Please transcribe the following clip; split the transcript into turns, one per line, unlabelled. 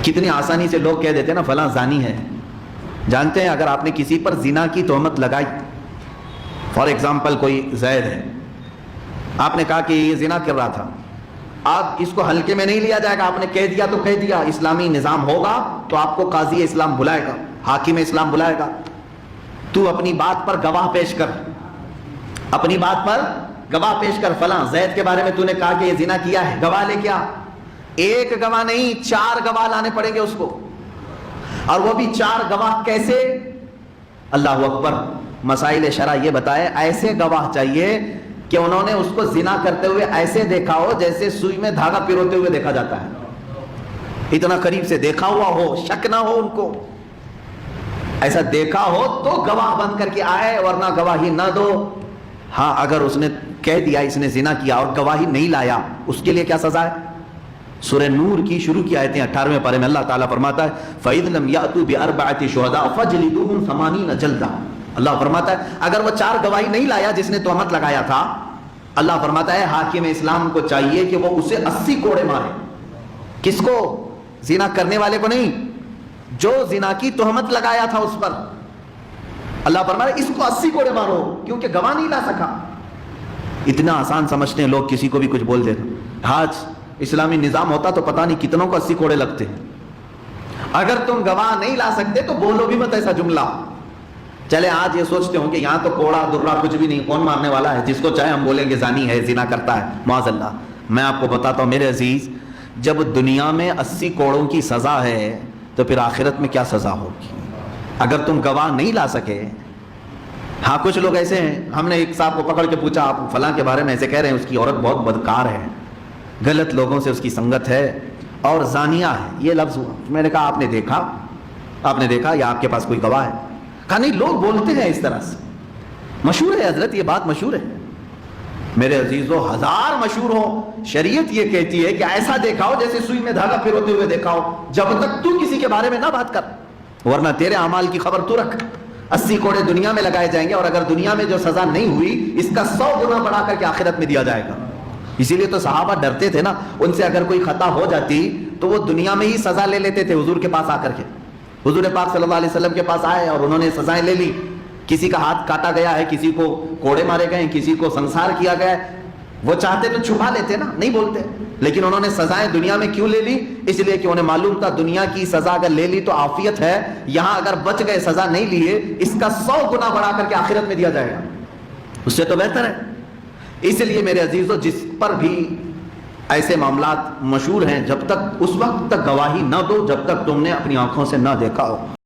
کتنی آسانی سے لوگ کہہ دیتے ہیں نا فلاں زانی ہے. جانتے ہیں اگر آپ نے کسی پر زنا کی تہمت لگائی، فار ایگزامپل کوئی زید ہے، آپ نے کہا کہ یہ زنا کر رہا تھا، آپ اس کو ہلکے میں نہیں لیا جائے گا. آپ نے کہہ دیا تو کہہ دیا. اسلامی نظام ہوگا تو آپ کو قاضی اسلام بلائے گا، حاکم اسلام بلائے گا. تو اپنی بات پر گواہ پیش کر، اپنی بات پر گواہ پیش کر. فلاں زید کے بارے میں تو نے کہا کہ یہ زنا کیا ہے، گواہ لے کے آ. ایک گواہ نہیں، 4 گواہ لانے پڑیں گے اس کو. اور وہ بھی 4 گواہ کیسے؟ اللہ اکبر. مسائل شرع یہ بتائے ایسے گواہ چاہیے کہ انہوں نے اس کو زنا کرتے ہوئے ایسے دیکھا ہو جیسے سوئی میں دھاگا پیروتے ہوئے دیکھا جاتا ہے. اتنا قریب سے دیکھا ہوا ہو، شک نہ ہو ان کو. ایسا دیکھا ہو تو گواہ بن کر کے آئے، ورنہ گواہی نہ دو. ہاں اگر اس نے کہہ دیا اس نے زنا کیا اور گواہی نہیں لایا، اس کے لیے کیا سزا ہے؟ سورہ نور کی شروع کی آیتیں 18ویں پارے میں اللہ تعالیٰ فرماتا ہے فَإِذْ لَمْ يَأْتُوا بِأَرْبَعَةِ شُهَدَاءَ فَاجْلِدُوهُمْ 80 جَلْدَةً. اللہ فرماتا ہے اگر وہ 4 گواہی نہیں لایا جس نے تہمت لگایا تھا، اللہ فرماتا ہے حاکم اسلام کو چاہیے کہ وہ اسے 80 کوڑے مارے. کس کو؟ زنا کرنے والے کو نہیں، جو زنا کی تہمت لگایا تھا اس پر. اللہ فرماتا ہے اس کو 80 کوڑے مارو، کیونکہ گواہ نہیں لا سکا. اتنا آسان سمجھتے ہیں لوگ، کسی کو بھی کچھ بول دیتے. آج اسلامی نظام ہوتا تو پتہ نہیں کتنوں کو 80 کوڑے لگتے. اگر تم گواہ نہیں لا سکتے تو بولو بھی مت ایسا جملہ. چلے آج یہ سوچتے ہوں کہ یہاں تو کوڑا درہ کچھ بھی نہیں، کون مارنے والا ہے؟ جس کو چاہے ہم بولیں گے زانی ہے، زنا کرتا ہے، معاذ اللہ. میں آپ کو بتاتا ہوں میرے عزیز، جب دنیا میں 80 کوڑوں کی سزا ہے تو پھر آخرت میں کیا سزا ہوگی اگر تم گواہ نہیں لا سکے. ہاں کچھ لوگ ایسے ہیں، ہم نے ایک صاحب کو پکڑ کے پوچھا آپ فلاں کے بارے میں ایسے کہہ رہے ہیں، اس کی عورت بہت بدکار ہے، غلط لوگوں سے اس کی سنگت ہے اور زانیہ ہے، یہ لفظ ہوا. میں نے کہا آپ نے دیکھا یا آپ کے پاس کوئی گواہ ہے؟ کہا نہیں، لوگ بولتے ہیں اس طرح سے. مشہور ہے حضرت، یہ بات مشہور ہے. میرے عزیزو 1000 مشہور ہو، شریعت یہ کہتی ہے کہ ایسا دیکھا ہو جیسے سوئی میں دھاگا پھروتے ہوئے دیکھا ہو. جب تک تو کسی کے بارے میں نہ بات کر، ورنہ تیرے اعمال کی خبر تو رکھ. 80 کوڑے دنیا میں لگائے جائیں گے، اور اگر دنیا میں جو سزا نہیں ہوئی اس کا 100 گنا بڑھا کر کے آخرت میں دیا جائے گا. اسی لیے تو صحابہ ڈرتے تھے نا، ان سے اگر کوئی خطا ہو جاتی تو وہ دنیا میں ہی سزا لے لیتے تھے. حضور کے پاس آ کر کے، حضور پاک صلی اللہ علیہ وسلم کے پاس آئے اور انہوں نے سزائیں لے لی. کسی کا ہاتھ کاٹا گیا ہے، کسی کو کوڑے مارے گئے، کسی کو سنسار کیا گیا ہے. وہ چاہتے تو چھپا لیتے نا، نہیں بولتے، لیکن انہوں نے سزائیں دنیا میں کیوں لے لی؟ اس لیے کہ انہیں معلوم تھا دنیا کی سزا اگر لے لی تو عافیت ہے، یہاں اگر بچ گئے سزا نہیں لیے اس کا 100 گنا بڑھا کر کے آخرت میں دیا جائے گا. اس سے تو بہتر ہے. اس لیے میرے عزیزو جس پر بھی ایسے معاملات مشہور ہیں، جب تک اس وقت تک گواہی نہ دو جب تک تم نے اپنی آنکھوں سے نہ دیکھا ہو.